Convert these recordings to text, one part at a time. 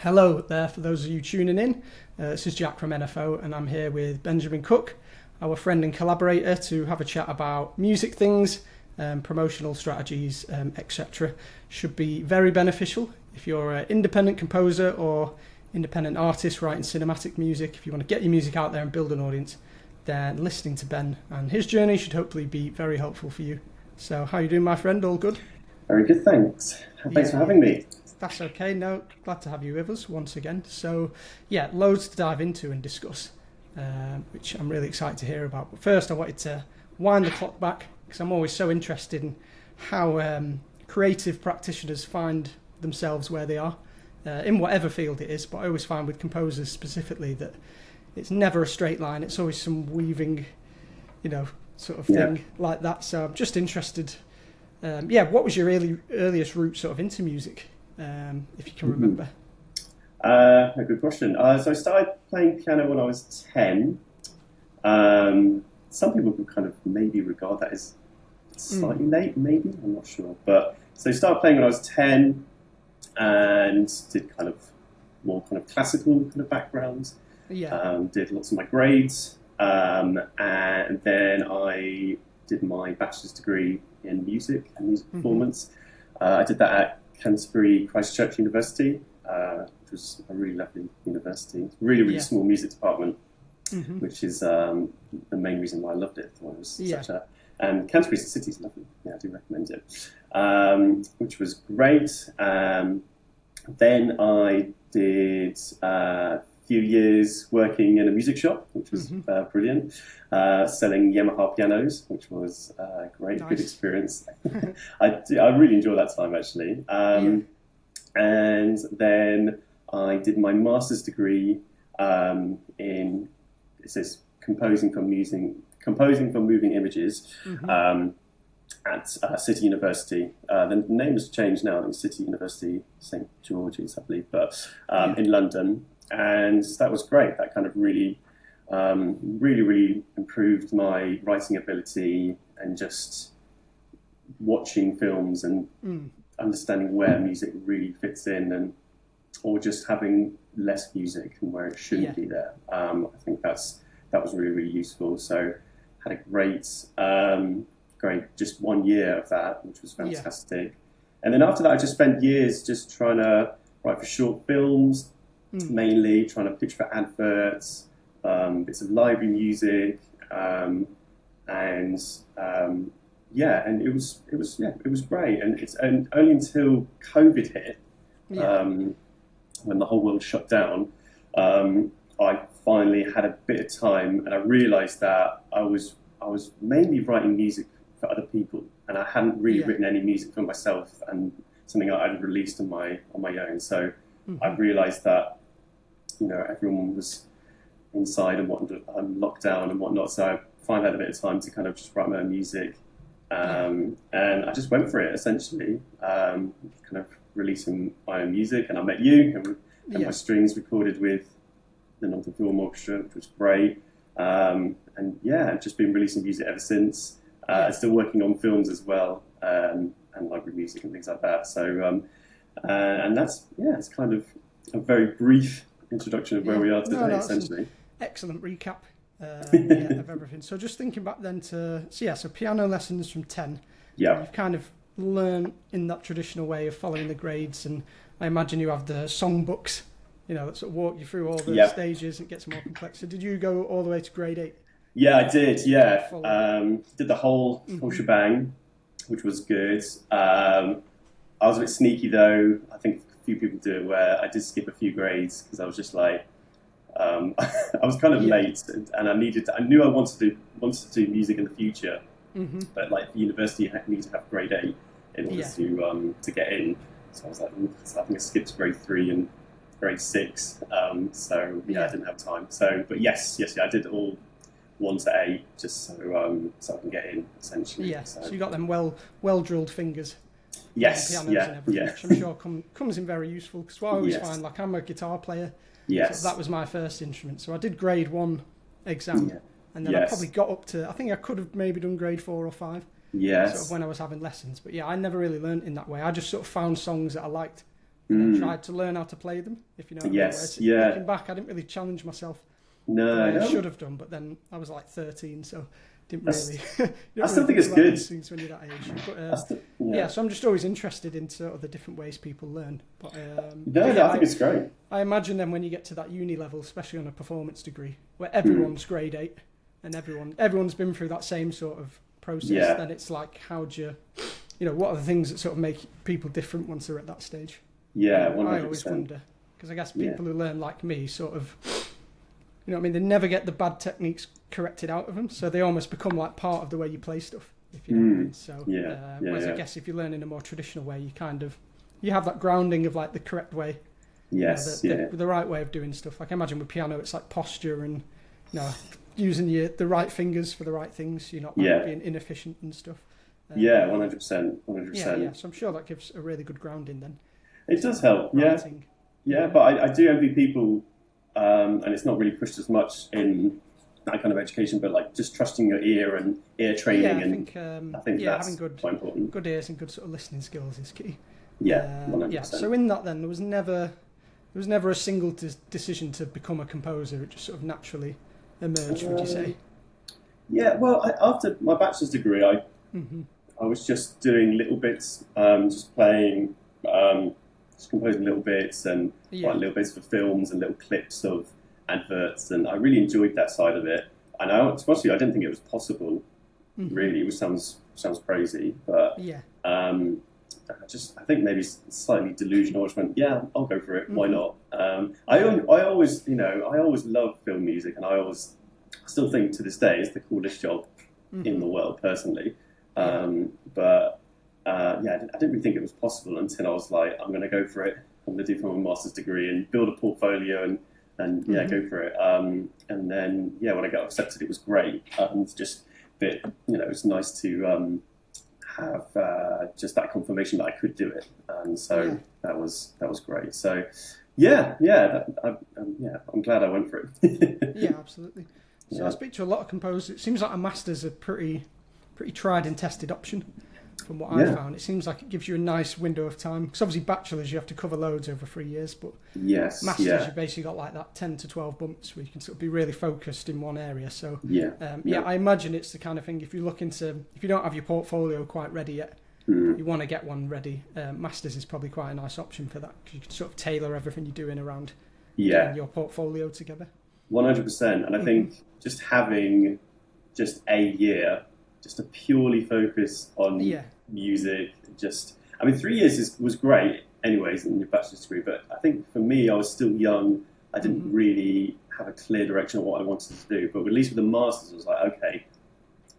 Hello there, for those of you tuning in. This is Jack from NFO, and I'm here with Benjamin Cook, our friend and collaborator, to have a chat about music things, promotional strategies, etc. Should be very beneficial if you're an independent composer or independent artist writing cinematic music. If you want to get your music out there and build an audience, then listening to Ben and his journey should hopefully be very helpful for you. So how are you doing, my friend? All good? Very good, thanks. Thanks for having me. That's okay. No, glad to have you with us once again. So, yeah, loads to dive into and discuss, which I'm really excited to hear about. But first, I wanted to wind the clock back because I'm always so interested in how creative practitioners find themselves where they are, in whatever field it is. But I always find with composers specifically that it's never a straight line. It's always some weaving, sort of thing like that. So I'm just interested. What was your earliest route sort of into music? If you can remember. A good question. So I started playing piano when I was 10. Some people could kind of maybe regard that as slightly late, maybe, I'm not sure. But so I started playing when I was 10 and did kind of more kind of classical kind of backgrounds. Did lots of my grades. And then I did my bachelor's degree in music and music performance. I did that at Canterbury Christchurch University, which was a really lovely university. Really small music department, which is the main reason why I loved it. I thought it was such a... And Canterbury City is lovely. Yeah, I do recommend it. Which was great. Then I did a few years working in a music shop, which was brilliant, selling Yamaha pianos, which was a great, good experience. I really enjoyed that time, actually. And then I did my master's degree in, it says, composing from moving images at City University. The name has changed now. It's City University St George's, I believe, but in London. And that was great. That kind of really improved my writing ability and just watching films and understanding where music really fits in, or just having less music and where it shouldn't be there. I think that was really, really useful. So had a great just 1 year of that, which was fantastic. And then after that, I just spent years just trying to write for short films, mainly trying to pitch for adverts, bits of library music, and it was great. And only until COVID hit, when the whole world shut down, I finally had a bit of time, and I realised that I was mainly writing music for other people, and I hadn't really written any music for myself, and something I'd released on my own. So I realised that everyone was inside and locked down and whatnot. So I finally had a bit of time to kind of just write my own music. And I just went for it, essentially, kind of releasing my own music. And I met you and my strings recorded with the Northern Film Orchestra, which was great. I've just been releasing music ever since. Still working on films as well, and library music and things like that. So, and that's, it's kind of a very brief introduction of where we are today, essentially. Excellent recap of everything. So just thinking back then so piano lessons from 10. You've kind of learned in that traditional way of following the grades, and I imagine you have the song books, that sort of walk you through all the stages. It gets more complex. So did you go all the way to grade 8? Yeah, I did. Did the whole shebang, which was good. I was a bit sneaky though. I think few people do it, where I did skip a few grades because I was just like, I was kind of late, and I knew I wanted to do music in the future, but like the university needed to have grade 8 in order to get in. So I was like, I think I skipped grade 3 and grade 6. I didn't have time. So, but yes, I did all 1 to 8 just so I can get in, essentially. So you got them well drilled fingers. Yes, pianos and everything, which I'm sure comes in very useful, because what I always find, like, I'm a guitar player, so that was my first instrument, so I did grade 1 exam, and then I probably got up to, I think I could have maybe done grade 4 or 5, sort of when I was having lessons, but I never really learnt in that way. I just sort of found songs that I liked and I tried to learn how to play them, if you know what I mean. Yes, Looking back, I didn't really challenge myself the way I should have done, but then I was like 13, so didn't really. I still think it's good. Things when you're that age. But, so I'm just always interested in sort of the different ways people learn. But, I think it's great. I imagine then when you get to that uni level, especially on a performance degree, where everyone's grade 8 and everyone's been through that same sort of process, then it's like, how do you, what are the things that sort of make people different once they're at that stage? Yeah, 100%. I always wonder, because I guess people who learn like me sort of, you know what I mean, they never get the bad techniques corrected out of them, so they almost become like part of the way you play stuff, if you know what I mean. So whereas I guess if you learn in a more traditional way, you have that grounding of like the correct way, the right way of doing stuff. Like I imagine with piano, it's like posture and using the right fingers for the right things. You're not being inefficient and stuff. 100%. Yeah. So I'm sure that gives a really good grounding then. It does help. Yeah. But I do envy people, and it's not really pushed as much in that kind of education, but like just trusting your ear and ear training. I think that's having quite important. Good ears and good sort of listening skills is key. 100%. So in that, then there was never a single decision to become a composer. It just sort of naturally emerged. Would you say? Yeah. Well, after my bachelor's degree, I was just doing little bits, just playing, just composing little bits and like little bits for films and little clips of adverts, and I really enjoyed that side of it. And especially, I didn't think it was possible, really, which sounds crazy, but I think maybe slightly delusional. I just went, I'll go for it. Why not? I always love film music, and I still think to this day it's the coolest job in the world, personally. But I didn't really think it was possible until I was like, I'm going to go for it. I'm going to do my master's degree and build a portfolio and go for it. And then when I got accepted, it was great. Just it was nice to have just that confirmation that I could do it, and so that was great. So I'm glad I went for it. Yeah, absolutely. So I speak to a lot of composers. It seems like a master's a pretty tried and tested option. From what I found, it seems like it gives you a nice window of time. Because obviously bachelors, you have to cover loads over 3 years, but masters, you've basically got like that 10 to 12 bumps where you can sort of be really focused in one area. So I imagine it's the kind of thing, if you don't have your portfolio quite ready yet, you want to get one ready, masters is probably quite a nice option for that, because you can sort of tailor everything you're doing around getting your portfolio together. 100%. And I think just having just a year just to purely focus on music. 3 years was great anyways in your bachelor's degree, but I think for me, I was still young. I didn't really have a clear direction of what I wanted to do, but at least with the masters, I was like, okay,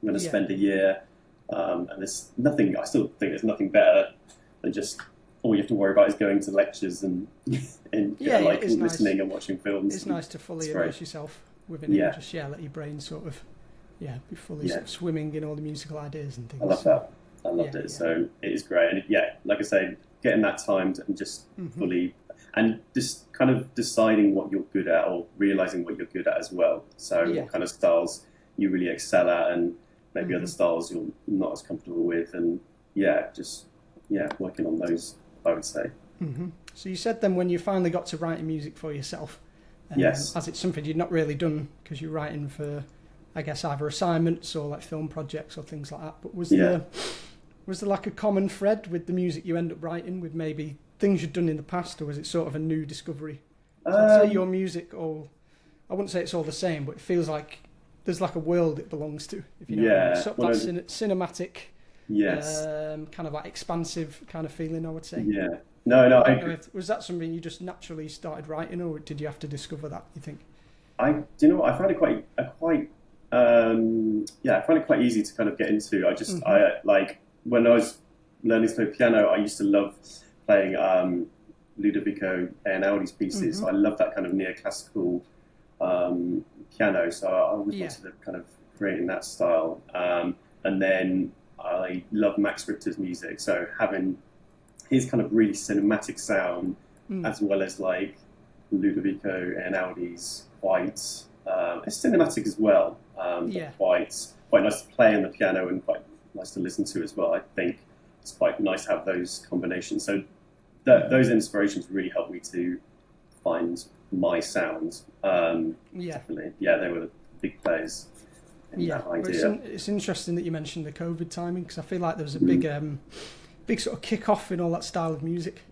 I'm going to spend a year, and there's nothing, I still think there's nothing better than just all you have to worry about is going to lectures and listening and watching films. It's nice to fully immerse yourself within it, just let your brain sort of be fully sort of swimming in all the musical ideas and things. I love that. I loved it. So it is great. And like I say, getting that time and just fully, and just kind of deciding what you're good at or realising what you're good at as well. So what kind of styles you really excel at, and maybe other styles you're not as comfortable with, and working on those, I would say. So you said then when you finally got to writing music for yourself, as it's something you'd not really done because you're writing for, I guess, either assignments or like film projects or things like that. But was there like a common thread with the music you end up writing, with maybe things you'd done in the past, or was it sort of a new discovery? So I'd say your music, I wouldn't say it's all the same, but it feels like there's like a world it belongs to, if you know what I mean. Sort of that cinematic, kind of like expansive kind of feeling, I would say. Yeah. No, I agree. Was that something you just naturally started writing, or did you have to discover that, you think? I found it quite I find it quite easy to kind of get into. I like when I was learning to play piano, I used to love playing Ludovico Einaudi's pieces. So I love that kind of neoclassical piano. So I always wanted to kind of create in that style. And then I love Max Richter's music. So having his kind of really cinematic sound, as well as like Ludovico Einaudi's quite it's cinematic as well. But quite nice to play on the piano and quite nice to listen to as well. I think it's quite nice to have those combinations. So those inspirations really helped me to find my sound. Definitely, yeah, they were the big players in that idea. It's interesting that you mentioned the COVID timing, because I feel like there was a big sort of kick-off in all that style of music.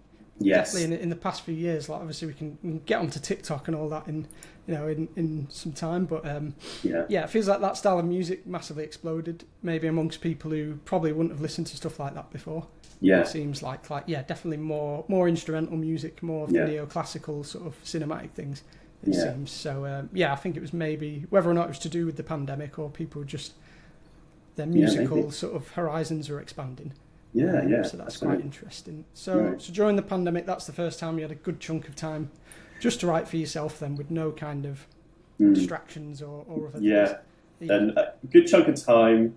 Yes. Definitely in the past few years. Like, obviously we can get onto TikTok and all that in some time, but it feels like that style of music massively exploded, maybe amongst people who probably wouldn't have listened to stuff like that before. Yeah. It seems like definitely more instrumental music, more of the neoclassical sort of cinematic things, it seems. So I think it was maybe, whether or not it was to do with the pandemic or people just, their musical sort of horizons are expanding. So that's quite interesting. So during the pandemic, that's the first time you had a good chunk of time just to write for yourself then, with no kind of distractions or other things. Then a good chunk of time.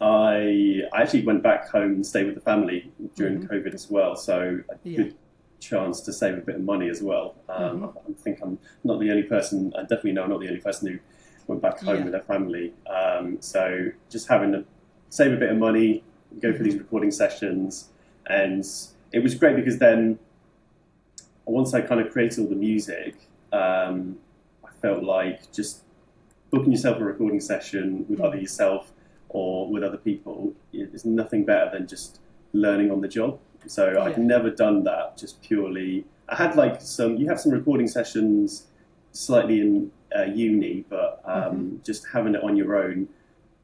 I actually went back home and stayed with the family during COVID as well, so a good chance to save a bit of money as well. I think I'm not the only person, I definitely know I'm not the only person who went back home with their family. So just having to save a bit of money, go for these recording sessions, and it was great because then once I kind of created all the music, I felt like just booking yourself a recording session with either yourself or with other people is nothing better than just learning on the job. So I'd never done that just purely. I had you have some recording sessions slightly in uni, but just having it on your own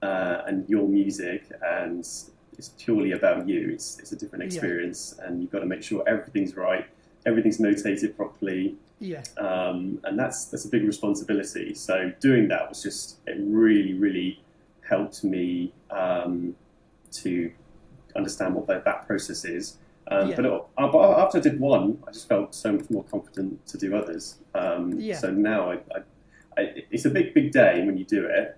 and your music, and it's purely about you. It's a different experience, and you've got to make sure everything's right, everything's notated properly. And that's a big responsibility. So doing that was it really, really helped me to understand what that process is. But after I did one, I just felt so much more confident to do others. So now it's a big day when you do it,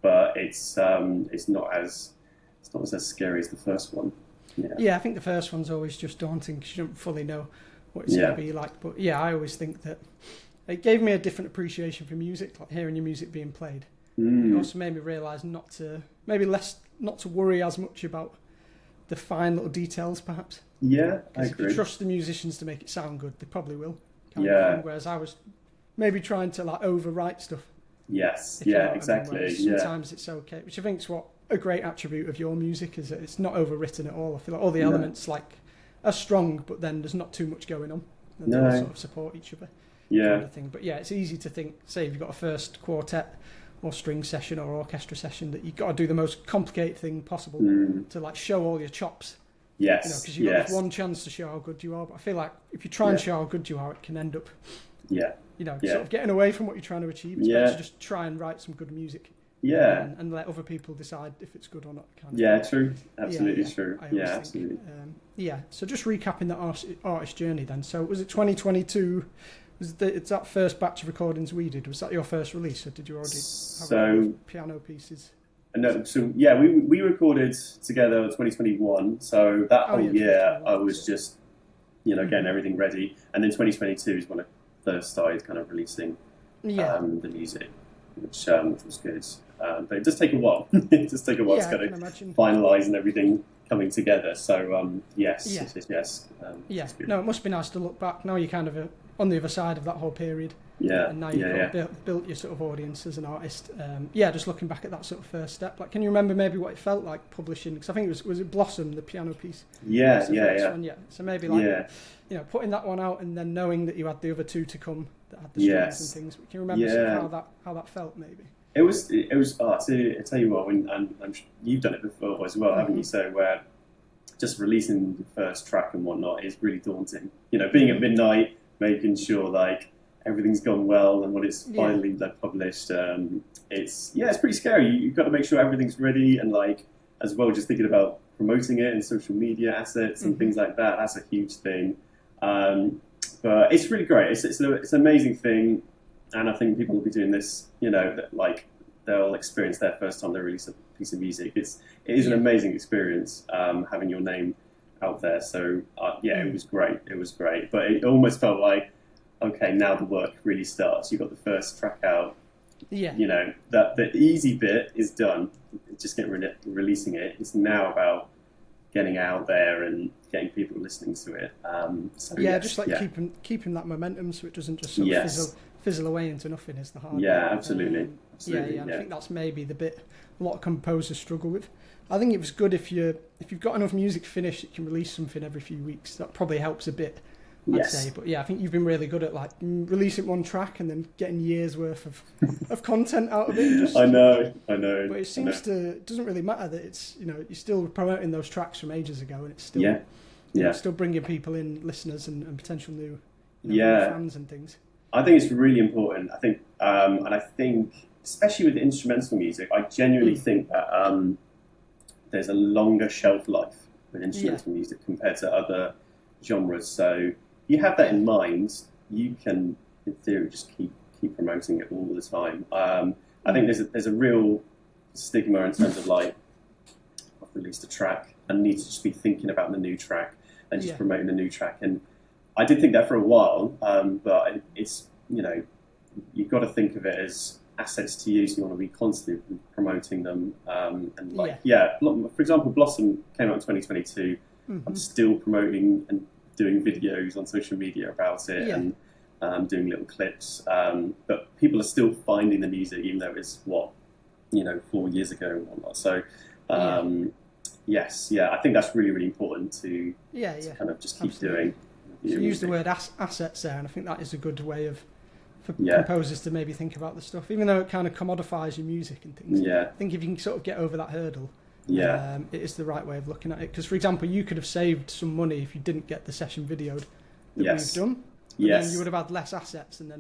but it's not as scary as the first one. I think the first one's always just daunting because you don't fully know what it's going to be like. But I always think that it gave me a different appreciation for music, like hearing your music being played. It also made me realise not to worry as much about the fine little details, perhaps. I agree. If you trust the musicians to make it sound good, they probably will. Whereas I was maybe trying to overwrite stuff. Yes. Exactly. Sometimes it's okay, which I think is what a great attribute of your music is, that it's not overwritten at all. I feel like all the elements are strong, but then there's not too much going on, and they all sort of support each other. Kind of thing. But it's easy to think, say if you've got a first quartet or string session or orchestra session, that you've got to do the most complicated thing possible to show all your chops. Because you've got one chance to show how good you are. But I feel like if you try and show how good you are, it can end up sort of getting away from what you're trying to achieve. It's better to just try and write some good music. And let other people decide if it's good or not. True. Absolutely true. Absolutely. So just recapping that artist journey then. So was it 2022? It's that first batch of recordings we did. Was that your first release, or did you already have piano pieces? No. So we recorded together in 2021. So that whole year I was just getting everything ready, and then 2022 is when I first started kind of releasing the music, which was good. But it does take a while. It does take a while to kind of finalise and everything coming together. So yes. No, it must be nice to look back. Now you're kind of on the other side of that whole period. And now you've built your sort of audience as an artist. Just looking back at that sort of first step. Can you remember maybe what it felt like publishing? Because I think was it Blossom, the piano piece? So maybe putting that one out and then knowing that you had the other two to come that had the strings and things. Can you remember sort of how that felt maybe? It was. I tell you what, and you've done it before as well, haven't you? So where just releasing the first track and whatnot is really daunting. Being at midnight, making sure everything's gone well, and when it's finally published, it's pretty scary. You've got to make sure everything's ready, and as well, just thinking about promoting it and social media assets and things like that. That's a huge thing. But it's really great. It's an amazing thing. And I think people will be doing this, they'll experience their first time they release a piece of music. It is an amazing experience having your name out there. So it was great. It was great. But it almost felt like, okay, now the work really starts. You've got the first track out. That the easy bit is done. Just releasing it. It's now about getting out there and getting people listening to it. So yeah, yes, just like keeping that momentum, so it doesn't just sort of fizzle away into nothing is the hard Yeah, bit. absolutely. Yeah. I think that's maybe the bit a lot of composers struggle with. I think it was good if you've got enough music finished, you can release something every few weeks. That probably helps a bit, I'd say. But yeah, I think you've been really good at like releasing one track and then getting years worth of content out of it. I know. But it seems it doesn't really matter that it's, you know, you're still promoting those tracks from ages ago, and it's still you know, still bringing people in, listeners and potential new, new fans and things. I think it's really important. I think, and I think especially with instrumental music, I genuinely think that there's a longer shelf life with instrumental music compared to other genres. So you have that in mind, you can, in theory, just keep promoting it all the time. I think there's a real stigma in terms of like, I've released a track and need to just be thinking about the new track and just promoting the new track. And I did think that for a while, but it's, you know, you've got to think of it as assets to use. You want to be constantly promoting them. And like, for example, Blossom came out in 2022. I'm still promoting and doing videos on social media about it and doing little clips. But people are still finding the music, even though it's 4 years ago and whatnot. So, I think that's really, really important to kind of just keep doing. So you use the word assets there, and I think that is a good way for composers to maybe think about the stuff, even though it kind of commodifies your music and things. I think if you can sort of get over that hurdle, it is the right way of looking at it. Because, for example, you could have saved some money if you didn't get the session videoed that we've done. Then you would have had less assets, and then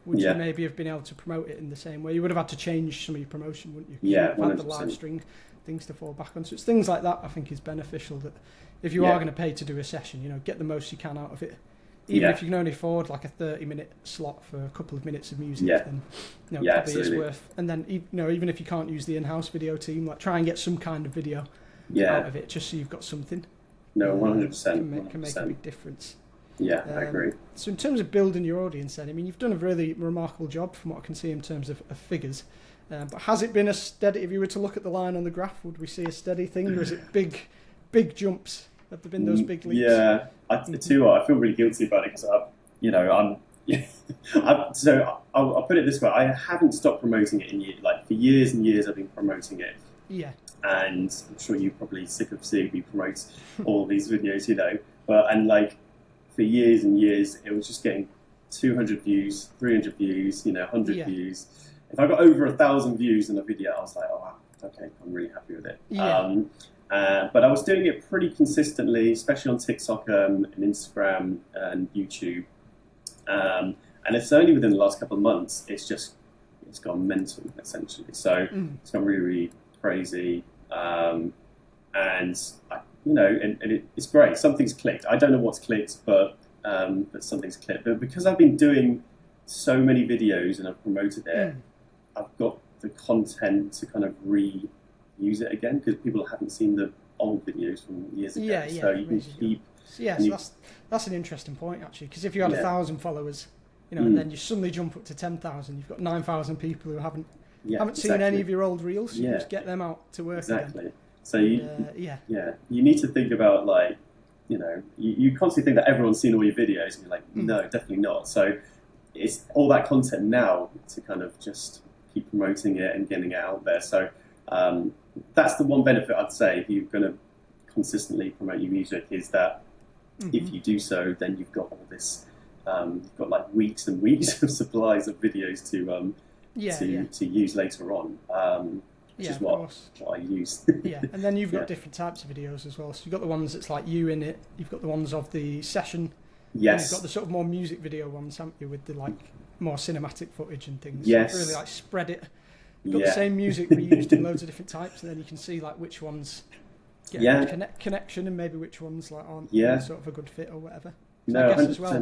would you maybe have been able to promote it in the same way? You would have had to change some of your promotion, wouldn't you? Yeah, you would have had the live string things to fall back on. So it's things like that I think is beneficial, that if you are going to pay to do a session, you know, get the most you can out of it. Even if you can only afford like a 30-minute slot for a couple of minutes of music, then you know, it probably is worth. And then, you know, even if you can't use the in-house video team, like try and get some kind of video out of it, just so you've got something. No, 100%. Can make a big difference. Yeah, I agree. So in terms of building your audience then, I mean, you've done a really remarkable job from what I can see in terms of figures. But has it been a steady, if you were to look at the line on the graph, would we see a steady thing, or is it big jumps? Have there been those big leaps? Yeah, I feel really guilty about it because so I'll put it this way: I haven't stopped promoting it in years. Like for years and years, I've been promoting it. Yeah. And I'm sure you're probably sick of seeing me promote all these videos, you know. And like for years and years, it was just getting 200 views, 300 views, you know, 100 views. If I got over 1,000 views in a video, I was like, oh, okay, I'm really happy with it. Yeah. But I was doing it pretty consistently, especially on TikTok and Instagram and YouTube. And it's only within the last couple of months, it's gone mental, essentially. So it's gone really, really crazy. And it's great. Something's clicked. I don't know what's clicked, but something's clicked. But because I've been doing so many videos and I've promoted it, I've got the content to kind of reuse it again, because people haven't seen the old videos from years ago. So you can keep... So that's an interesting point, actually, because if you had 1,000 followers, you know, and then you suddenly jump up to 10,000, you've got 9,000 people who haven't seen any of your old reels, so you just get them out to work again. So you need to think about, like, you know, you constantly think that everyone's seen all your videos, and you're like, no, definitely not. So it's all that content now to kind of just keep promoting it and getting it out there. So that's the one benefit I'd say if you're going to consistently promote your music, is that if you do so, then you've got all this, you've got like weeks and weeks of supplies of videos to use later on, which is what I use. And then you've got different types of videos as well. So you've got the ones that's like you in it, you've got the ones of the session, and you've got the sort of more music video ones, haven't you, with the like more cinematic footage and things. Yes. So really like spread it. You've got the same music reused in loads of different types, and then you can see like which ones get a connection and maybe which ones like aren't sort of a good fit or whatever. So I guess 100%. As well,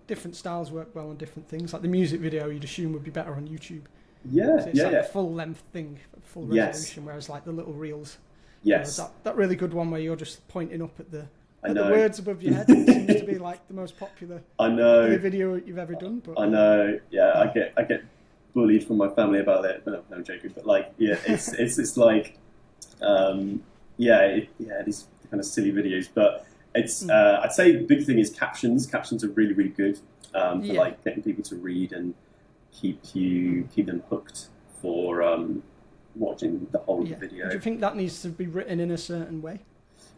different styles work well on different things. Like the music video, you'd assume would be better on YouTube. So it's like a full length thing, full resolution, whereas like the little reels. That really good one where you're just pointing up at the words above your head. It seems to be like the most popular video you've ever done. But I know. Yeah, I get bullied from my family about it. No, I'm joking. But like, it's like, these kind of silly videos. But It's I'd say the big thing is captions. Captions are really, really good for like getting people to read and keep them hooked for watching the whole of the video. Do you think that needs to be written in a certain way?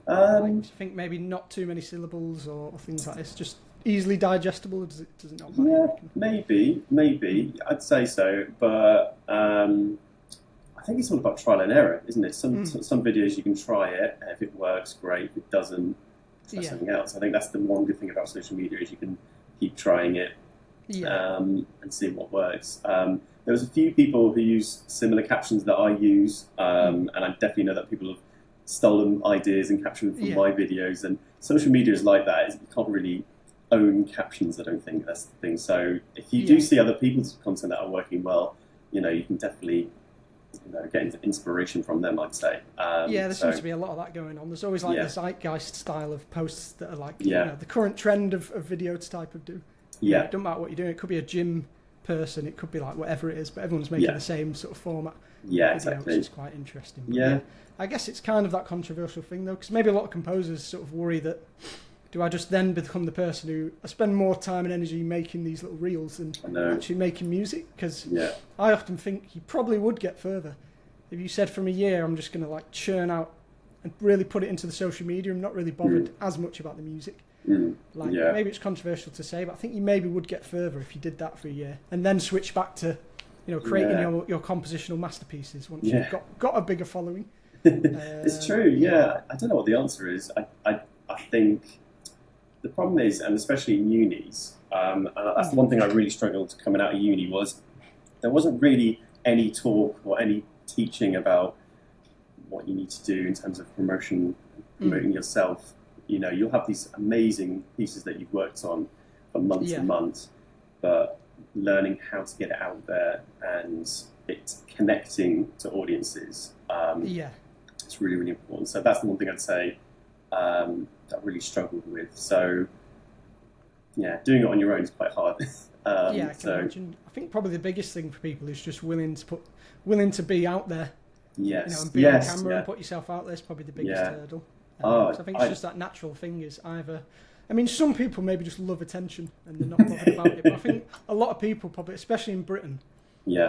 Do you think maybe not too many syllables or things like this, just easily digestible? Or does it not matter? Yeah, maybe. I'd say so, but I think it's all about trial and error, isn't it? Some videos you can try it, and if it works, great. If it doesn't, try something else. I think that's the one good thing about social media is you can keep trying it and see what works. There was a few people who use similar captions that I use, and I definitely know that people have stolen ideas and captions from my videos. And social media is like that. You can't really own captions, I don't think. That's the thing. So if you do see other people's content that are working well, you can definitely get inspiration from them, I'd say. There seems to be a lot of that going on. There's always like the zeitgeist style of posts that are like the current trend of video type of do. It doesn't matter what you're doing. It could be a gym person, it could be like whatever it is, but everyone's making the same sort of format. Exactly. Which is quite interesting. But I guess it's kind of that controversial thing though, because maybe a lot of composers sort of worry that, do I just then become the person who I spend more time and energy making these little reels than actually making music? Because I often think you probably would get further if you said from a year I'm just going to like churn out and really put it into the social media. I'm not really bothered as much about the music. Maybe it's controversial to say, but I think you maybe would get further if you did that for a year and then switch back to creating your compositional masterpieces once you've got a bigger following. It's true. I don't know what the answer is. I think the problem is, and especially in unis, and that's the one thing I really struggled coming out of uni, was there wasn't really any talk or any teaching about what you need to do in terms of promoting yourself. You'll have these amazing pieces that you've worked on for months and months, but learning how to get it out there and it connecting to audiences, it's really, really important. So that's the one thing I'd say that I really struggled with. So, doing it on your own is quite hard. I can imagine. I think probably the biggest thing for people is just willing to be out there. And be on camera and put yourself out there is probably the biggest hurdle. I think it's just that natural thing is either... I mean, some people maybe just love attention and they're not bothered about it, but I think a lot of people probably, especially in Britain,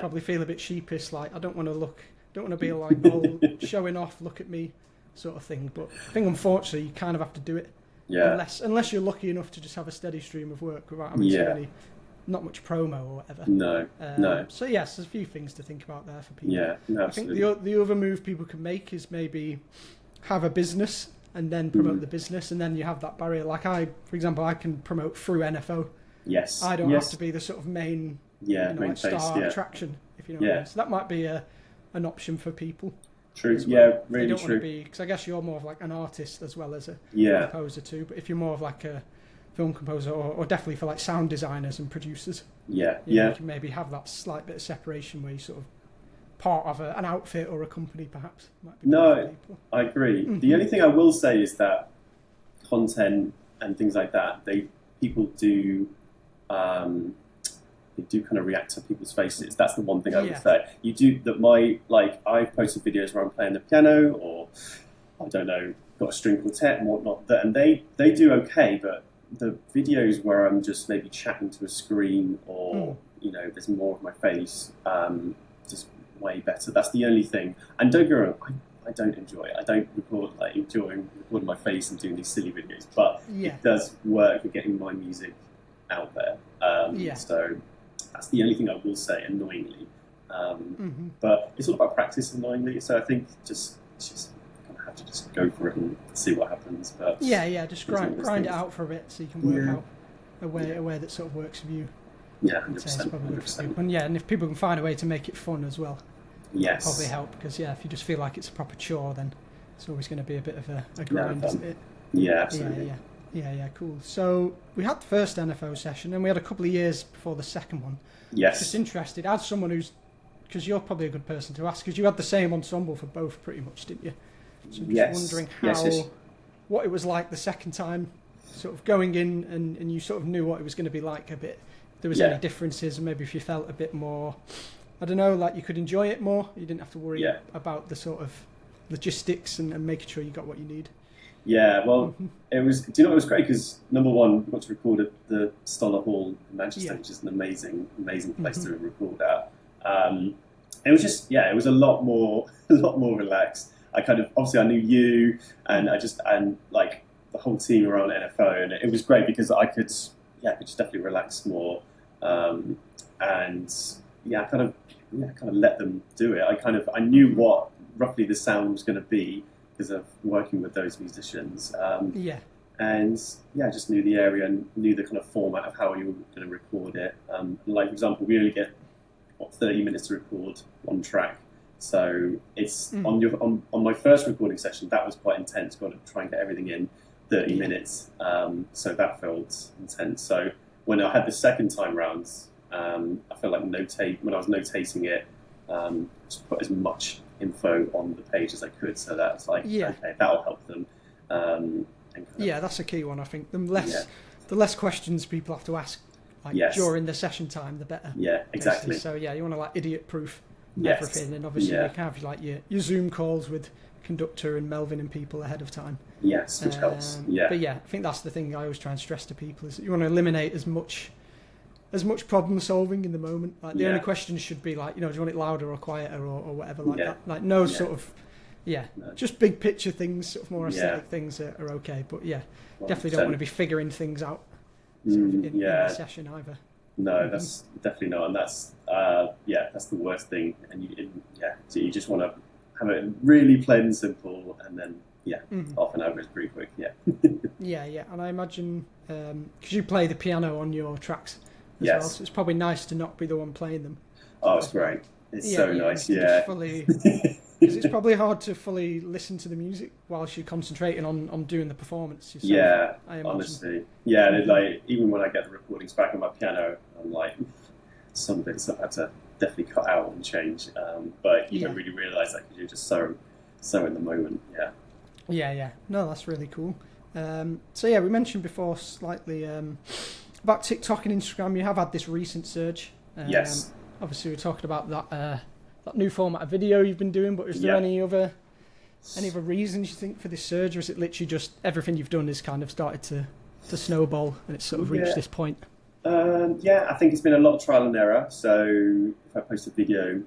probably feel a bit sheepish, like, I don't want to be like, showing off, look at me, sort of thing. But I think, unfortunately, you kind of have to do it. Unless you're lucky enough to just have a steady stream of work without having not much promo or whatever. No. So yes, there's a few things to think about there for people. Absolutely. I think the other move people can make is maybe have a business and then promote the business, and then you have that barrier. Like for example, I can promote through NFO. Yes. I don't have to be the sort of main, main star attraction, if you know what I mean. So that might be an option for people. True. Well. Really you don't true. Want to be, because I guess you're more of like an artist as well as a composer too. But if you're more of like a film composer, or definitely for like sound designers and producers, you can maybe have that slight bit of separation where you sort of part of an outfit or a company, perhaps. Might be I agree. The only thing I will say is that content and things like that, people do kind of react to people's faces. That's the one thing I would say. You do that. I've posted videos where I'm playing the piano, or I don't know, got a string quartet and whatnot, and they do okay. But the videos where I'm just maybe chatting to a screen, or there's more of my face, just way better. That's the only thing. And don't get me wrong, I don't enjoy it. I don't enjoy recording my face and doing these silly videos, but it does work for getting my music out there. So that's the only thing I will say, annoyingly. But it's all about practice, annoyingly. So I think just kind of have to just go for it and see what happens. But just grind it out for a bit so you can work out a way that sort of works for you. 100%. And if people can find a way to make it fun as well, that'll probably help. Because if you just feel like it's a proper chore, then it's always going to be a bit of a grind, isn't it? Absolutely. Cool. So we had the first NFO session, and we had a couple of years before the second one. Yes. Just interested, as someone because you're probably a good person to ask, because you had the same ensemble for both pretty much, didn't you? So I'm just wondering what it was like the second time, sort of going in, and you sort of knew what it was going to be like a bit. There was any differences, and maybe if you felt a bit more, I don't know, like you could enjoy it more. You didn't have to worry about the sort of logistics and making sure you got what you need. Yeah, well, it was. Do you know it was great? Because number one, we got to record at the Stoller Hall in Manchester, which is an amazing place to record at. It was just, it was a lot more relaxed. I kind of obviously I knew you, and and like the whole team around NFO, and it was great because I could just definitely relax more, and kind of let them do it. I knew what roughly the sound was going to be because of working with those musicians. And I just knew the area and knew the kind of format of how you were going to record it. Like for example, we only get 30 minutes to record one track. So it's on my first recording session, that was quite intense. Got to try and get everything in 30 minutes. So that felt intense. So when I had the second time round, I felt like when I was notating it, just put as much info on the page as I could. So that's like, okay, that'll help them. That's a key one. I think the less questions people have to ask during the session time, the better. Yeah, exactly. Basically. So you want to like idiot-proof everything, and obviously you can have like your Zoom calls with conductor and Melvin and people ahead of time. Yes, which helps. Yeah. But I think that's the thing I always try and stress to people is that you want to eliminate as much problem solving in the moment. Like the only questions should be like, do you want it louder or quieter or whatever like that. Like no sort of just big picture things, sort of more aesthetic things are okay. But definitely don't want to be figuring things out in the session either. No, that's definitely not, and that's the worst thing. And so you just want to have it really plain and simple, and then half an hour is pretty quick. And I imagine because you play the piano on your tracks as well, so it's probably nice to not be the one playing them. Oh, it's great. It's so nice. Because it's probably hard to fully listen to the music whilst you're concentrating on doing the performance yourself. Yeah, honestly. Yeah, and like even when I get the recordings back on my piano, I'm like, some bits I've had to definitely cut out and change. But you don't really realise that because you're just so in the moment. Yeah. No, that's really cool. So we mentioned before slightly about TikTok and Instagram. You have had this recent surge. Yes. Obviously, we're talking about that new format of video you've been doing, but is there any other reasons you think for this surge, or is it literally just everything you've done has kind of started to snowball and it's sort of reached this point? I think it's been a lot of trial and error. So if I post a video,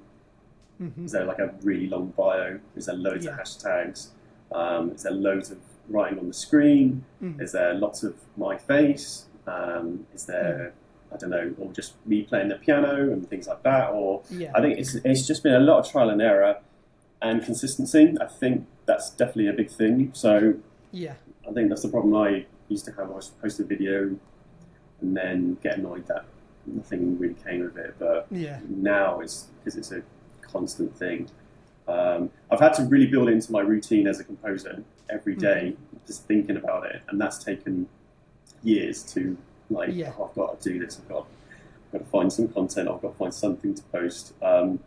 is there like a really long bio? Is there loads of hashtags? Is there loads of writing on the screen? Is there lots of my face? Is there I don't know, or just me playing the piano and things like that, or I think it's just been a lot of trial and error and consistency. I think that's definitely a big thing. So I think that's the problem I used to have. I was post a video and then get annoyed that nothing really came of it. But now it's because it's a constant thing. I've had to really build into my routine as a composer every day, just thinking about it, and that's taken years to. I've got to do this. I've got to find some content. I've got to find something to post. And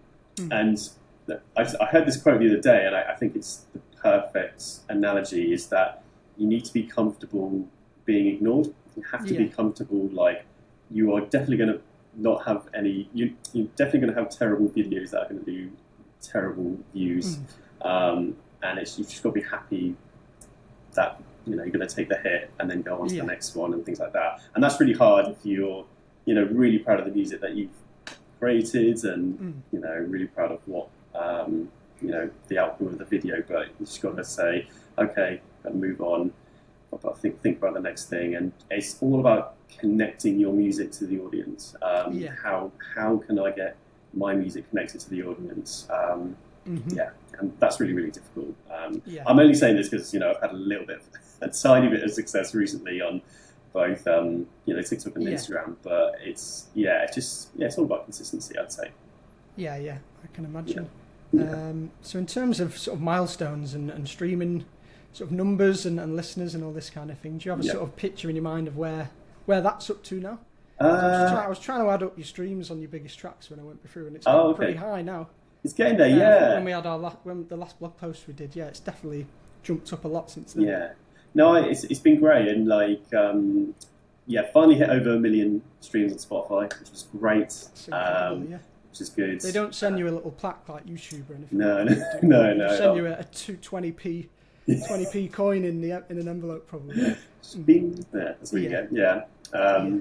I heard this quote the other day, and I think it's the perfect analogy: is that you need to be comfortable being ignored. You have to be comfortable. Like you are definitely going to not have any. You're definitely going to have terrible videos that are going to do terrible views, and you've just got to be happy that. You're going to take the hit and then go on to the next one and things like that. And that's really hard if you're, really proud of the music that you've created and, really proud of what, the outcome of the video. But you just got to say, okay, got to move on. I've got to think about the next thing. And it's all about connecting your music to the audience. How can I get my music connected to the audience? And that's really, really difficult. I'm only saying this because, I've had a tiny bit of success recently on both, TikTok and Instagram. But it's all about consistency, I'd say. Yeah, I can imagine. So in terms of sort of milestones and streaming sort of numbers and listeners and all this kind of thing, do you have a sort of picture in your mind of where that's up to now? I was trying to add up your streams on your biggest tracks when I went through, and it's pretty high now. It's getting there, When we had the last blog post we did, it's definitely jumped up a lot since then. Yeah. No, it's been great, and finally hit over 1 million streams on Spotify, which was great. Which is good. They don't send you a little plaque like YouTube or anything. No. They send you a 220p 20p coin in an envelope, probably. Just been there. That's where you go. Yeah. Yeah.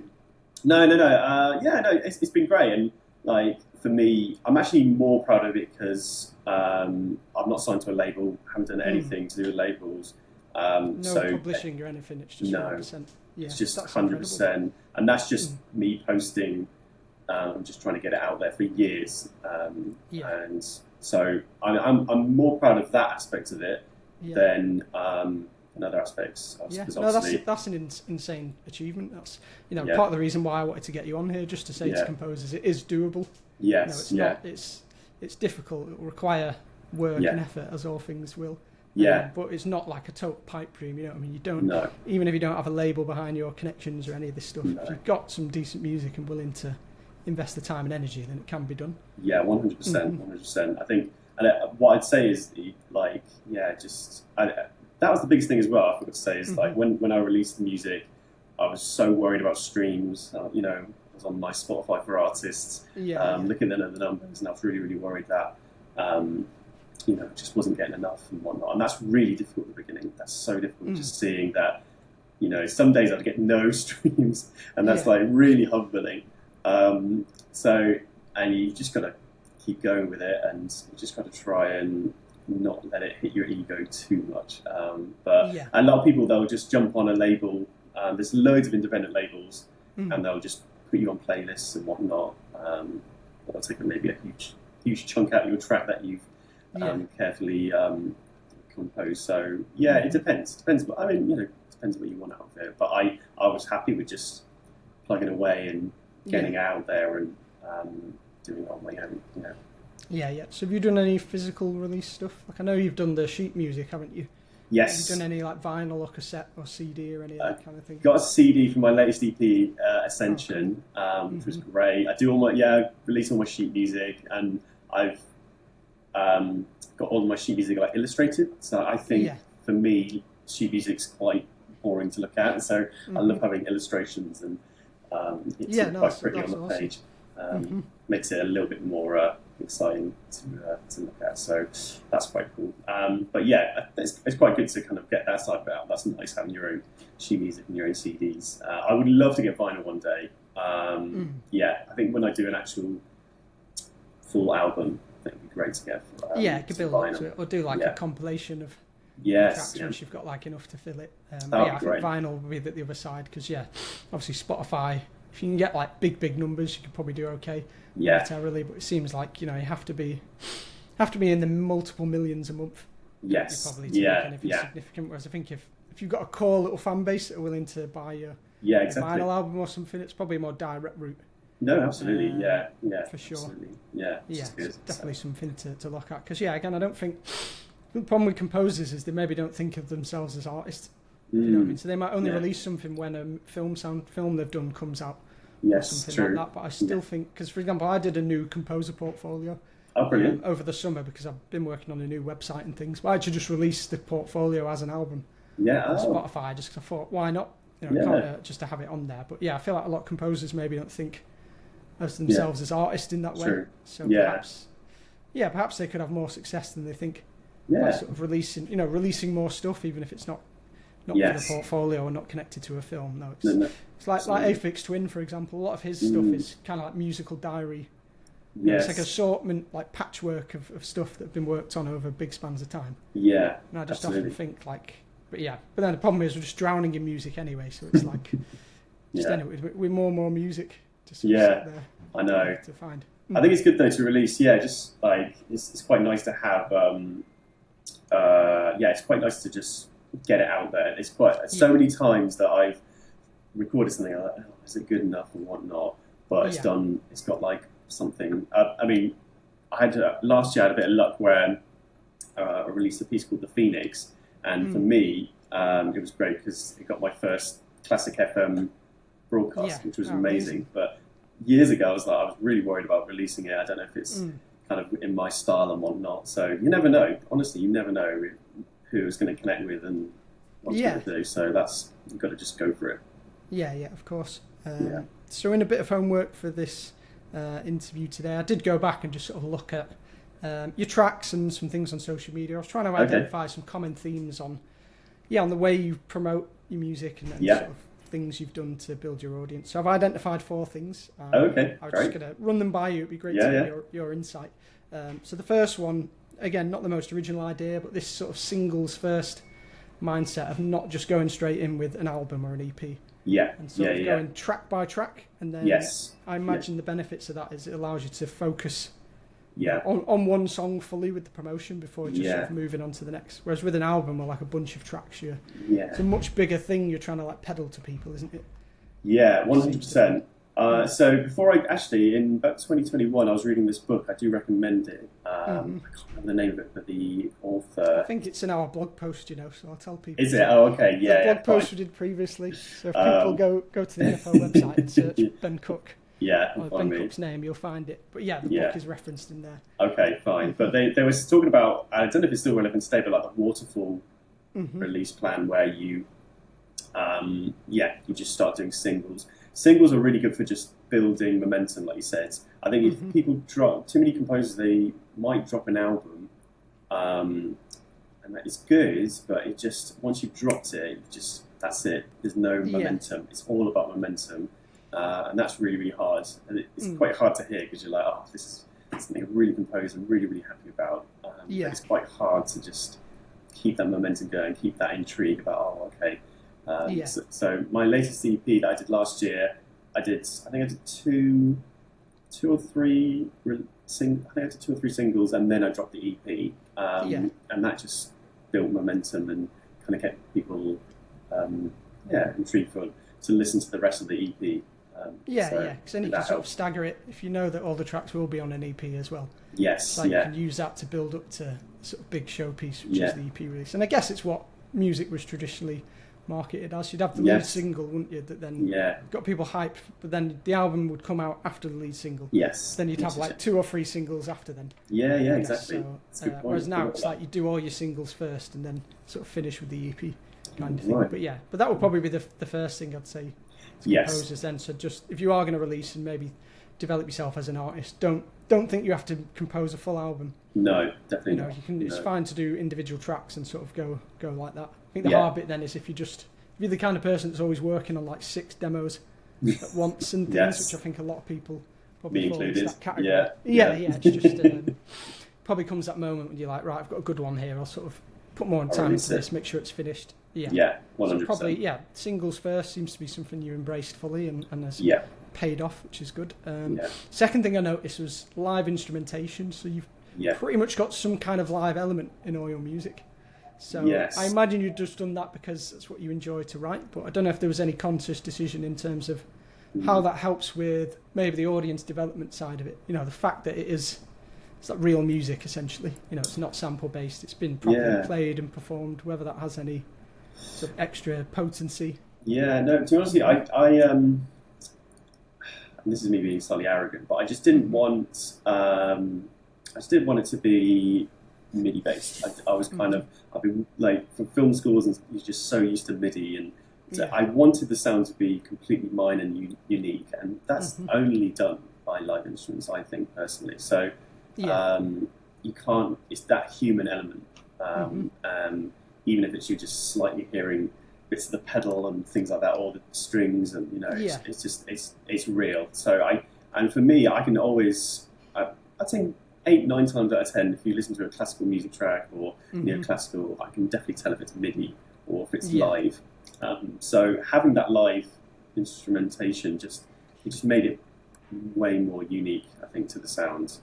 No. It's been great, and like for me, I'm actually more proud of it because I'm not signed to a label. Haven't done anything to do with labels. No publishing or anything. It's just 100%. Yeah, it's just 100%, and that's just me posting. I'm just trying to get it out there for years, and so I'm more proud of that aspect of it than other aspects. That's an insane achievement. That's part of the reason why I wanted to get you on here, just to say to composers it is doable. Yes, it's difficult. It will require work and effort, as all things will. But it's not like a total pipe dream. You know what I mean? You don't even if you don't have a label behind your connections or any of this stuff. If you've got some decent music and willing to invest the time and energy, then it can be done. 100%. I think, and what I'd say is like, that was the biggest thing as well. I forgot to say is like when I released the music, I was so worried about streams. I was on my Spotify for artists, looking at the numbers, and I was really, really worried that it just wasn't getting enough and whatnot. And that's really difficult at the beginning. That's so difficult, just seeing that. Some days I'd get no streams, and that's like really humbling. And you just got to keep going with it, and you just got to try and not let it hit your ego too much. But a lot of people, they'll just jump on a label. There's loads of independent labels, and they'll just put you on playlists and whatnot. They'll take maybe a huge chunk out of your track that you've carefully composed. So it depends. Depends. But I mean, depends what you want out of it. But I was happy with just plugging away and getting out there and doing it on my own. So have you done any physical release stuff? Like I know you've done the sheet music, haven't you? Yes. Have you done any like vinyl or cassette or CD or any of that kind of thing? Got a CD for my latest EP, Ascension, which was great. I do release all my sheet music, and I've got all of my sheet music like illustrated. So I think for me, sheet music's quite boring to look at. So I love having illustrations, and it's quite pretty on the page. Makes it a little bit more exciting to look at, so that's quite cool. But it's quite good to kind of get that side of it out. That's nice having your own sheet music and your own CDs. I would love to get vinyl one day. I think when I do an actual full album, I think it'd be great to get. You could build up to it, or do like a compilation of tracks once you've got like enough to fill it. I think vinyl would be the other side, because obviously Spotify. If you can get like big numbers, you could probably do okay. Monetarily, but it seems like you have to be in the multiple millions a month. Yes. You probably to make anything significant. Whereas I think if you've got a core little fan base that are willing to buy your vinyl album or something, it's probably a more direct route. No, absolutely. For sure. Absolutely. Yeah. It's definitely something to look at. Because again, I don't think the problem with composers is they maybe don't think of themselves as artists. You know what I mean? So they might only release something when a film they've done comes out. Yes, something true. like that. But I still think, because for example, I did a new composer portfolio over the summer because I've been working on a new website and things. But I actually just released the portfolio as an album on Spotify, just because I thought, why not? It can't hurt just to have it on there. But I feel like a lot of composers maybe don't think of themselves as artists in that way. True. So perhaps they could have more success than they think by sort of releasing more stuff, even if it's not for the portfolio or not connected to a film. It's like Aphex Twin, for example. A lot of his stuff is kind of like musical diary. It's like assortment, like patchwork of stuff that have been worked on over big spans of time. And I just often think but then the problem is we're just drowning in music anyway, so it's like anyway, with more and more music to sort of sit there. I know. To find. I think it's good though to release. Just like it's quite nice to have. It's quite nice to just get it out there. It's quite so many times that I've recorded something. I'm like, is it good enough or whatnot? But it's done. It's got like something. I mean, I had last year I had a bit of luck where I released a piece called The Phoenix, and for me, it was great because it got my first classic FM broadcast, which was amazing. But years ago, I was really worried about releasing it. I don't know if it's kind of in my style and whatnot. So you never know. Honestly, you never know who it's going to connect with and what it's going to do. So you've got to just go for it. Yeah, of course. So in a bit of homework for this interview today, I did go back and just sort of look at your tracks and some things on social media. I was trying to identify some common themes on the way you promote your music and sort of things you've done to build your audience. So I've identified 4 things. I was just going to run them by you. It'd be great to hear your insight. So the first one, again, not the most original idea, but this sort of singles first mindset of not just going straight in with an album or an EP. Yeah. And sort of going track by track. And then I imagine the benefits of that is it allows you to focus on one song fully with the promotion before just sort of moving on to the next. Whereas with an album or like a bunch of tracks, it's a much bigger thing you're trying to like pedal to people, isn't it? Yeah, 100%. So before in about 2021, I was reading this book. I do recommend it. I can't remember the name of it, but the author... I think it's in our blog post, so I'll tell people. Is it? Oh, okay, the blog post we did previously. So if people go to the NFL website and search Ben Cook, or Ben Cook's name, you'll find it. But the book is referenced in there. Okay, fine. But they were talking about, I don't know if it's still relevant today, but like the waterfall release plan where you just start doing singles. Singles are really good for just building momentum, like you said. I think if people drop, too many composers, they might drop an album, and that is good, but it just, once you've dropped it, that's it. There's no momentum. It's all about momentum, and that's really, really hard. And it's quite hard to hear because you're like, oh, this is something I'm really composed and really, really happy about. But it's quite hard to just keep that momentum going, keep that intrigue about, So my latest EP that I did last year, I think I did two or three singles, and then I dropped the EP, and that just built momentum and kind of kept people intrigued to listen to the rest of the EP. Because then you can sort of stagger it if you know that all the tracks will be on an EP as well. Yes, you can use that to build up to sort of big showpiece, which is the EP release. And I guess it's what music was traditionally marketed as. You'd have the lead single, wouldn't you, that then got people hyped, but then the album would come out after the lead single. Yes. Then you'd have like 2 or 3 singles after then. Exactly. So, whereas now it's like you do all your singles first and then sort of finish with the EP kind of thing. But that would probably be the first thing I'd say to composers then. So just, if you are going to release and maybe develop yourself as an artist, don't think you have to compose a full album. No, definitely not. It's fine to do individual tracks and sort of go like that. I think the hard bit then is if you're the kind of person that's always working on like 6 demos at once and things, which I think a lot of people probably fall into that category. It's just probably comes that moment when you're like, right, I've got a good one here. I'll sort of put more time into this, make sure it's finished. 100%. So probably singles first seems to be something you embraced fully and has paid off, which is good. Second thing I noticed was live instrumentation. So you've pretty much got some kind of live element in all your music. So I imagine you've just done that because that's what you enjoy to write, but I don't know if there was any conscious decision in terms of how that helps with maybe the audience development side of it. The fact that it's like real music essentially. It's not sample based. It's been properly played and performed. Whether that has any sort of extra potency. Yeah, no. To be honest, I and this is me being slightly arrogant, but I just didn't want. I just didn't want it to be MIDI based. I was kind of, I've been like from film schools and you're just so used to MIDI, and so I wanted the sound to be completely mine and unique, and that's only done by live instruments, I think personally. So you can't. It's that human element, even if it's you just slightly hearing bits of the pedal and things like that, or the strings, and it's just it's real. So for me, I can always I think 8, 9 times out of 10, if you listen to a classical music track or neoclassical, I can definitely tell if it's MIDI or if it's live. So having that live instrumentation just made it way more unique, I think, to the sound.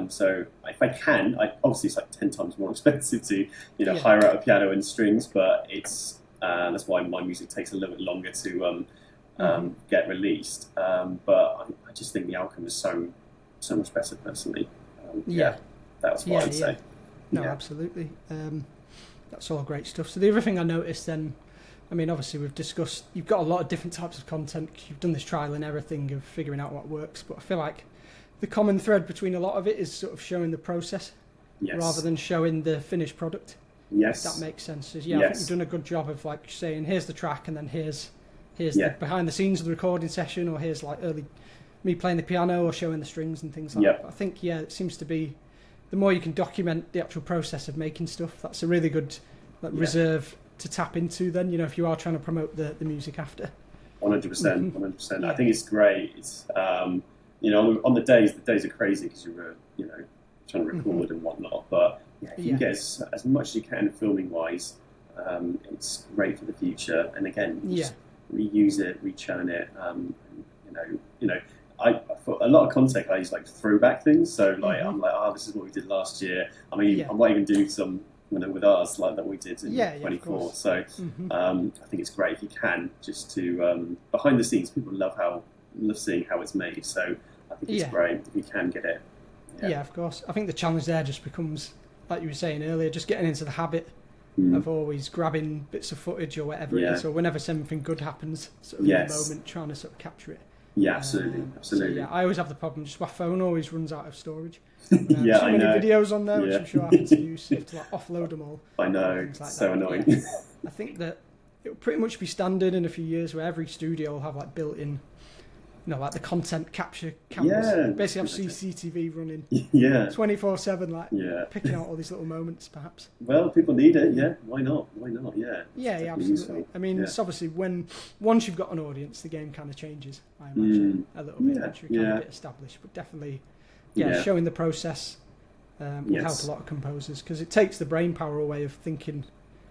So if I can, obviously it's like 10 times more expensive to hire out a piano and strings, but it's that's why my music takes a little bit longer to get released. But I just think the outcome is so much better personally. That's what I'd say. No, absolutely. That's all great stuff. So the other thing I noticed then, I mean, obviously we've discussed, you've got a lot of different types of content. You've done this trial and error thing of figuring out what works, but I feel like the common thread between a lot of it is sort of showing the process rather than showing the finished product. Yes. If that makes sense. I think you've done a good job of like saying, here's the track, and then here's the behind the scenes of the recording session, or here's like early me playing the piano or showing the strings and things like that. But I think, yeah, it seems to be the more you can document the actual process of making stuff, that's a really good reserve to tap into then, you know, if you are trying to promote the music after. 100%, 100%. I think it's great. It's, you know, on the days are crazy because you're, you know, trying to record and whatnot. But if you get as much as you can filming-wise, it's great for the future. And again, just reuse it, rechurn it. You know, for a lot of content, I use like throwback things. So like, I'm like, oh, this is what we did last year. I mean, I might even do some, you know, with ours like that we did in 24. So I think it's great if you can just to behind the scenes. People love seeing how it's made. So I think it's great if you can get it. Yeah, of course. I think the challenge there just becomes, like you were saying earlier, just getting into the habit of always grabbing bits of footage or whatever it is, or whenever something good happens, sort of in the moment, trying to sort of capture it. Yeah, absolutely. So, yeah, I always have the problem, just my phone always runs out of storage. So many videos on there, which I'm sure happens to you, so you have to like offload them all. I know, like so annoying. Yeah. I think that it'll pretty much be standard in a few years where every studio will have like built-in, you know, like the content capture cameras. Basically have CCTV running 24/7, like picking out all these little moments, perhaps. Well, people need it, why not? Yeah, absolutely. Useful. I mean, it's obviously once you've got an audience, the game kind of changes, I imagine, a little bit once you're kind of a bit established. But definitely, showing the process will help a lot of composers, because it takes the brain power away of thinking,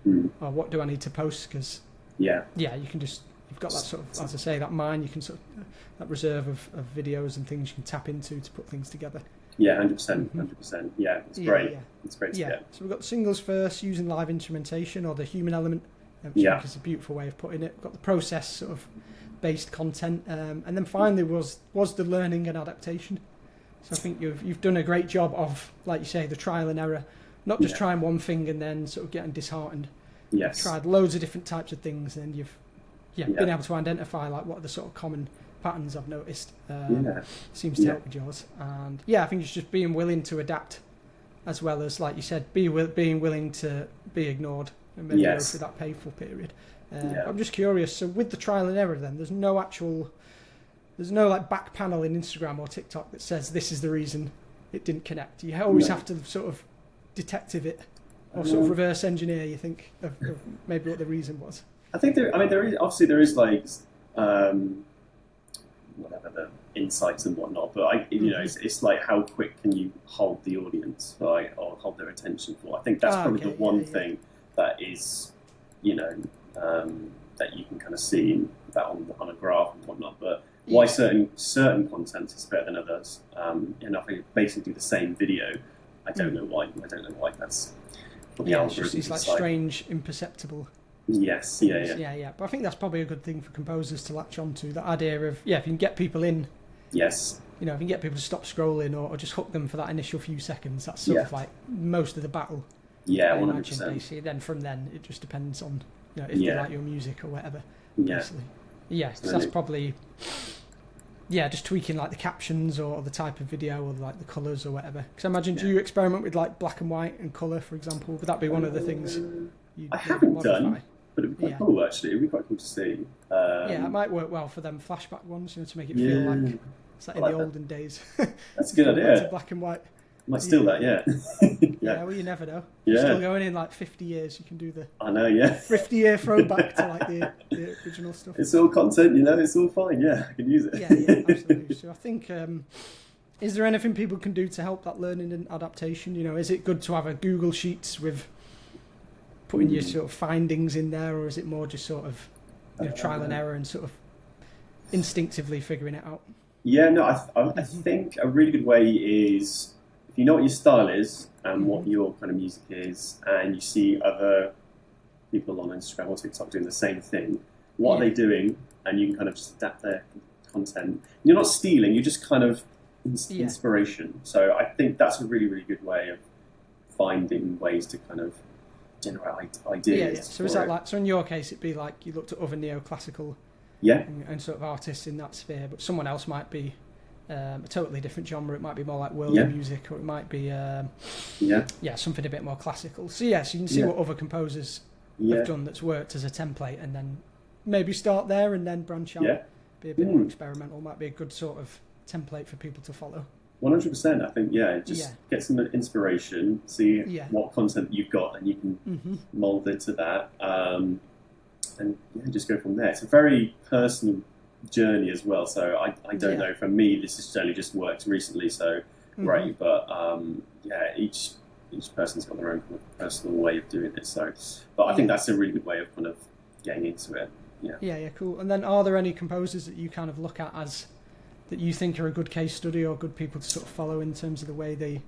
oh, what do I need to post? Because you can just, you've got that sort of, as I say, that mind, you can sort of, that reserve of videos and things you can tap into to put things together. Yeah, 100%. Yeah, it's great. It's great to get. So we've got the singles first, using live instrumentation or the human element, which I think is a beautiful way of putting it. We've got the process sort of based content, and then finally was the learning and adaptation. So I think you've done a great job of, like you say, the trial and error, not just trying one thing and then sort of getting disheartened. You've tried loads of different types of things, and you've been able to identify like what are the sort of common patterns I've noticed. Seems to help with yours. And I think it's just being willing to adapt, as well as, like you said, being willing to be ignored and maybe go through that painful period. I'm just curious, so with the trial and error then, there's no like back panel in Instagram or TikTok that says this is the reason it didn't connect. You always have to sort of detective it, or sort of reverse engineer, you think, of maybe what the reason was. I think there is like whatever the insights and whatnot, but you know, it's like how quick can you hold the audience, right, or hold their attention for. I think that's probably the one thing that is, you know, that you can kind of see that on a graph and whatnot. But why certain content is better than others, and I think basically do the same video. I don't know why. That's probably it's like strange, imperceptible. Yes, yeah. But I think that's probably a good thing for composers to latch onto, that idea of, if you can get people in, you know, if you can get people to stop scrolling or just hook them for that initial few seconds, that's sort of like most of the battle. Yeah, 100%. Basically. Then from then, it just depends on, you know, if they like your music or whatever. Basically. Yeah, so that's probably, just tweaking like the captions or the type of video or like the colours or whatever. Because I imagine, do you experiment with like black and white and colour, for example? Would that be one of the things I haven't done? But it'd be quite cool, actually. It'd be quite cool to see. It might work well for them flashback ones, you know, to make it feel like it's like in the olden days. That's a good idea. Black and white. Might steal that, Well, you never know. Still going in like 50 years, you can do the 50-year throwback to like the original stuff. It's all content, you know, it's all fine, I can use it. Yeah, absolutely. So I think, is there anything people can do to help that learning and adaptation? You know, is it good to have a Google Sheets with putting your sort of findings in there, or is it more just sort of, you know, trial and error and sort of instinctively figuring it out? I think a really good way is, if you know what your style is and what your kind of music is, and you see other people on Instagram or TikTok doing the same thing, what are they doing? And you can kind of just adapt their content. You're not stealing, you're just kind of inspiration. So I think that's a really, really good way of finding ways to kind of generate ideas. So is that like, so in your case, it'd be like you looked at other neoclassical and sort of artists in that sphere, but someone else might be a totally different genre. It might be more like world music, or it might be something a bit more classical. So so you can see what other composers have done that's worked as a template, and then maybe start there and then branch out. Be a bit more experimental. Might be a good sort of template for people to follow. 100%. I think, just get some inspiration, see what content you've got, and you can mould it to that, and just go from there. It's a very personal journey as well. So I don't know. For me, this has only just worked recently, so great. But each person's got their own kind of personal way of doing it. So, but I think that's a really good way of kind of getting into it. Yeah, cool. And then, are there any composers that you kind of look at as that you think are a good case study or good people to sort of follow in terms of the way they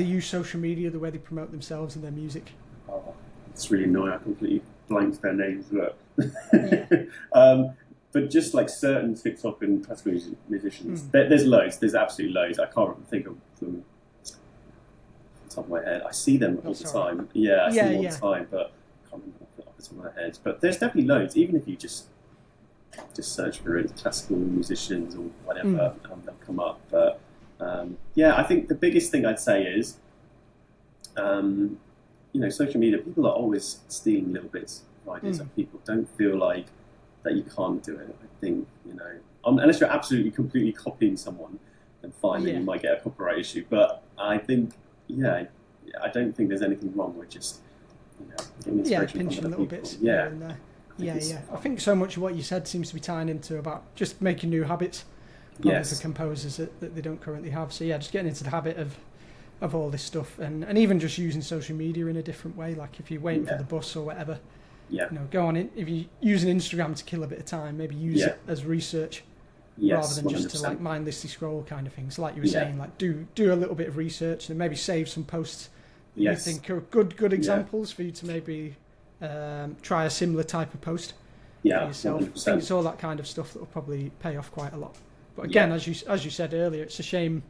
use social media, the way they promote themselves and their music? Oh, it's really annoying. I completely blanked their names, but but just like certain TikTok and classical musicians, there's loads. There's absolutely loads. I can't think of them off the top of my head. I see them all the time. I see them all the time, but I can't remember off the top of my head. But there's definitely loads. Even if you just search for it, classical musicians or whatever, they'll come up. But I think the biggest thing I'd say is, social media. People are always stealing little bits of ideas of people. Don't feel like that you can't do it. I think unless you're absolutely completely copying someone, then fine, then you might get a copyright issue. But I think, I don't think there's anything wrong with just getting inspiration pinching from little people. bits here and there. I think so much of what you said seems to be tying into about just making new habits for composers that they don't currently have. So just getting into the habit of all this stuff and even just using social media in a different way. Like if you're waiting for the bus or whatever, go on in. If you're using Instagram to kill a bit of time, maybe use it as research rather than 100%. Just to like mindlessly scroll kind of things. Like you were saying, like do a little bit of research and maybe save some posts that you think are good examples for you to maybe try a similar type of post for yourself. 100%. I think it's all that kind of stuff that will probably pay off quite a lot. But again, as you said earlier, it's a shame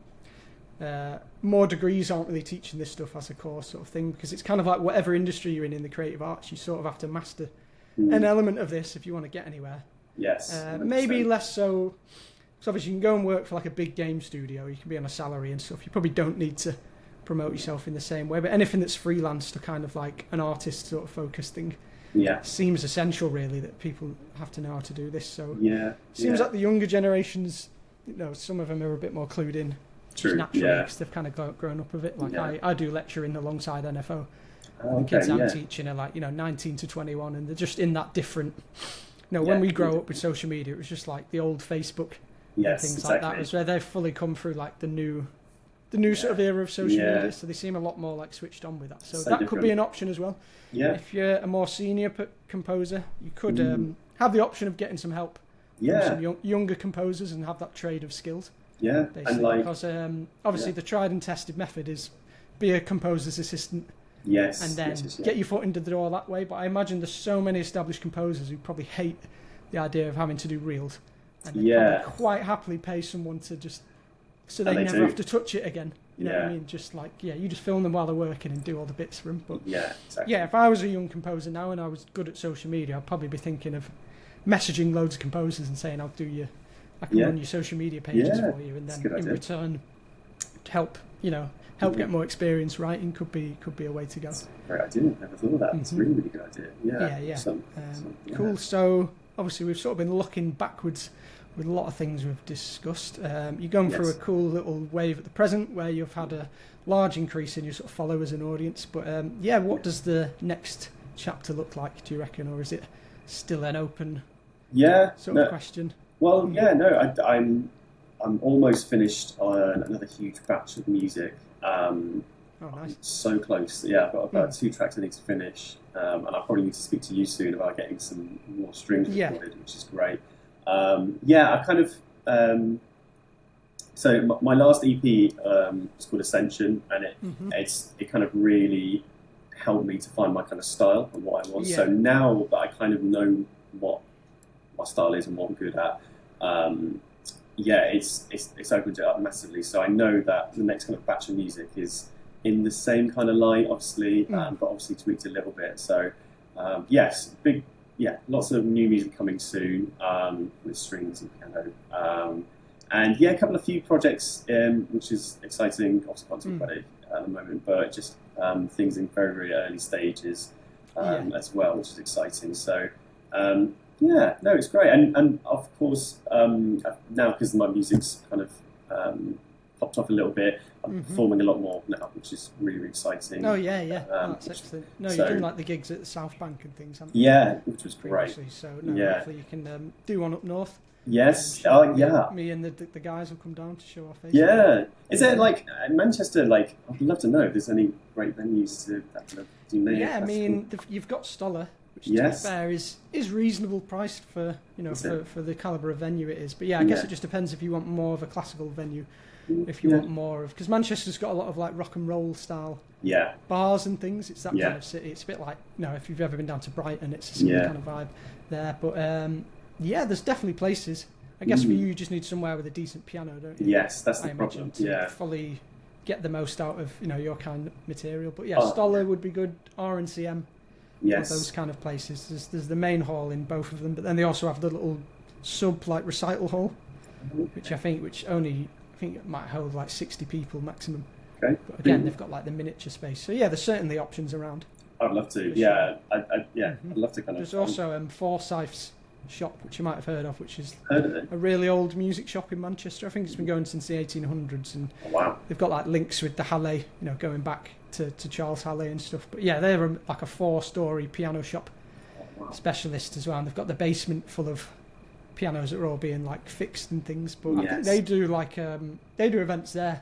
more degrees aren't really teaching this stuff as a course sort of thing, because it's kind of like whatever industry you're in the creative arts, you sort of have to master an element of this if you want to get anywhere. Maybe less so. So obviously you can go and work for like a big game studio, you can be on a salary and stuff. You probably don't need to promote yourself in the same way, but anything that's freelance to kind of like an artist sort of focused thing seems essential really, that people have to know how to do this. So seems like the younger generations, some of them are a bit more clued in just naturally because they've kind of grown up with it. Like I do lecturing alongside NFO. The kids I'm teaching are like 19 to 21 and they're just in that different when we grow up with social media, it was just like the old Facebook and things like that, was where they've fully come through like the new sort of era of social media, so they seem a lot more like switched on with that. So that could be an option as well. If you're a more senior composer, you could have the option of getting some help from some younger composers and have that trade of skills. Basically, and because obviously the tried and tested method is be a composer's assistant. And then get your foot into the door that way. But I imagine there's so many established composers who probably hate the idea of having to do reels, and they probably quite happily pay someone to just so they never have to touch it again. You know what I mean? Just like you just film them while they're working and do all the bits for them. But if I was a young composer now and I was good at social media, I'd probably be thinking of messaging loads of composers and saying I can run your social media pages for you, and then in return help get more experience writing could be a way to go. That's a great idea. Never thought of that. It's a really, really good idea. Cool. So obviously we've sort of been looking backwards with a lot of things we've discussed. You're going through a cool little wave at the present where you've had a large increase in your sort of followers and audience. But what does the next chapter look like, do you reckon, or is it still an open sort of question? Well, I'm almost finished on another huge batch of music. Nice. So close. I've got about 2 tracks I need to finish, and I'll probably need to speak to you soon about getting some more strings recorded, which is great. I kind of so my last EP was called Ascension, and it kind of really helped me to find my kind of style and what I want. So now that I kind of know what my style is and what I'm good at, it's opened it up massively. So I know that the next kind of batch of music is in the same kind of line, obviously, but obviously tweaked a little bit. So lots of new music coming soon with strings and piano. And a couple of few projects, which is exciting. Obviously can't talk about it at the moment, but just things in very, very early stages as well, which is exciting. So Yeah, no, it's great, and of course now because my music's kind of popped off a little bit, I'm performing a lot more now, which is really, really exciting. Oh yeah, yeah, that's excellent. No, so- you're doing like the gigs at the South Bank and things, haven't you? Yeah, which was great. Previously, so no, Yeah. hopefully you can do one up north. Yes, Sure, yeah. Me and the guys will come down to show our faces. Yeah. Is there like in Manchester? Like, I'd love to know if there's any great venues to that kind of do native Yeah, I classical. mean, you've got Stoller, which Yes. to be fair is reasonable priced for Is it? for the calibre of venue it is. But yeah, I guess Yeah. it just depends if you want more of a classical venue, if you Yeah. want more of, because Manchester's got a lot of like rock and roll style Yeah, bars and things. It's that Yeah. kind of city. It's a bit like, if you've ever been down to Brighton, it's a similar Yeah. kind of vibe there. But yeah, there's definitely places. I guess for you, you just need somewhere with a decent piano, don't you? yes, that's the I problem. imagine to Yeah, fully get the most out of your kind of material. But yeah, Oh, Stoller would be good. R&CM, those yes, kind of places. There's the main hall in both of them, but then they also have the little sub like recital hall, which I think it might hold like 60 people maximum. okay. But again, they've got like the miniature space. So yeah, there's certainly options around. I'd love to. For Yeah, I'd Mhm. love to kind of. There's also Forsyth's shop, which you might have heard of, which is heard of it. a really old music shop in Manchester. I think it's been going since the 1800s, and Oh, wow. they've got like links with the Halle, going back to Charles Halle and stuff. But yeah, they're like a 4-story piano shop Oh, wow. specialist as well. And they've got the basement full of pianos that are all being like fixed and things. But I think Yes. they do like they do events there,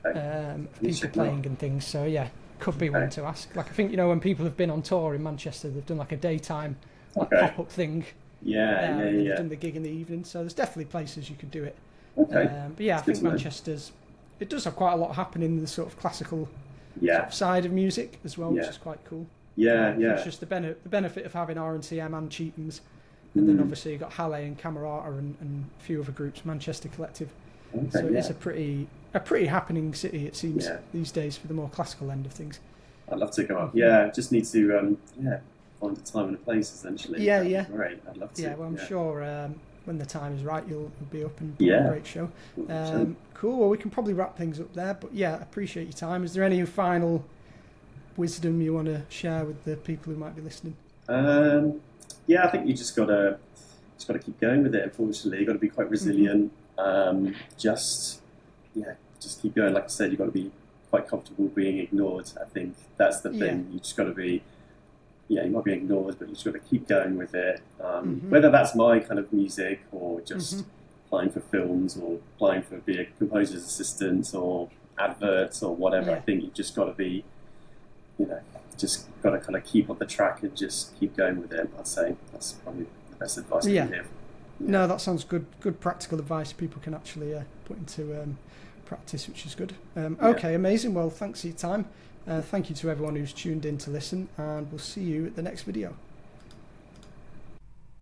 Okay. of You people check them out. playing and things. So yeah, could be one Okay. to ask. Like I think when people have been on tour in Manchester, they've done like a daytime like Okay. pop-up thing. Yeah, And yeah, they've yeah. done the gig in the evening. So there's definitely places you could do it. Okay. But yeah, I It's good think to know. Manchester's, it does have quite a lot happening in the sort of classical Yeah, side of music as well, which Yeah. is quite cool. yeah, It's yeah. just the benefit of having R&CM and Cheatham's, and then Mm. obviously you've got Halle and Camerata and a few other groups, Manchester Collective. Okay, So yeah. it's a pretty happening city, it seems, Yeah. these days for the more classical end of things. I'd love to go up. Yeah, just need to find a time and a place essentially. Yeah, That'd be yeah. Great. I'd love to. Yeah, well, I'm sure when the time is right, you'll be up and Yeah. a great show. 100%. Cool. Well, we can probably wrap things up there. But yeah, appreciate your time. Is there any final wisdom you want to share with the people who might be listening? Yeah, I think you just gotta keep going with it. Unfortunately, you got to be quite resilient. Just keep going. Like I said, you got to be quite comfortable being ignored. I think that's the thing. You just got to be. Yeah, you might be ignored, but you just got to keep going with it. Whether that's my kind of music or just applying for films or applying for being a composer's assistant or adverts or whatever. Yeah. I think you've just got to be, just got to kind of keep on the track and just keep going with it. I'd say that's probably the best advice I Yeah. can give. No, that sounds good. Good practical advice people can actually put into practice, which is good. Okay, amazing. Well, thanks for your time. Thank you to everyone who's tuned in to listen, and we'll see you at the next video.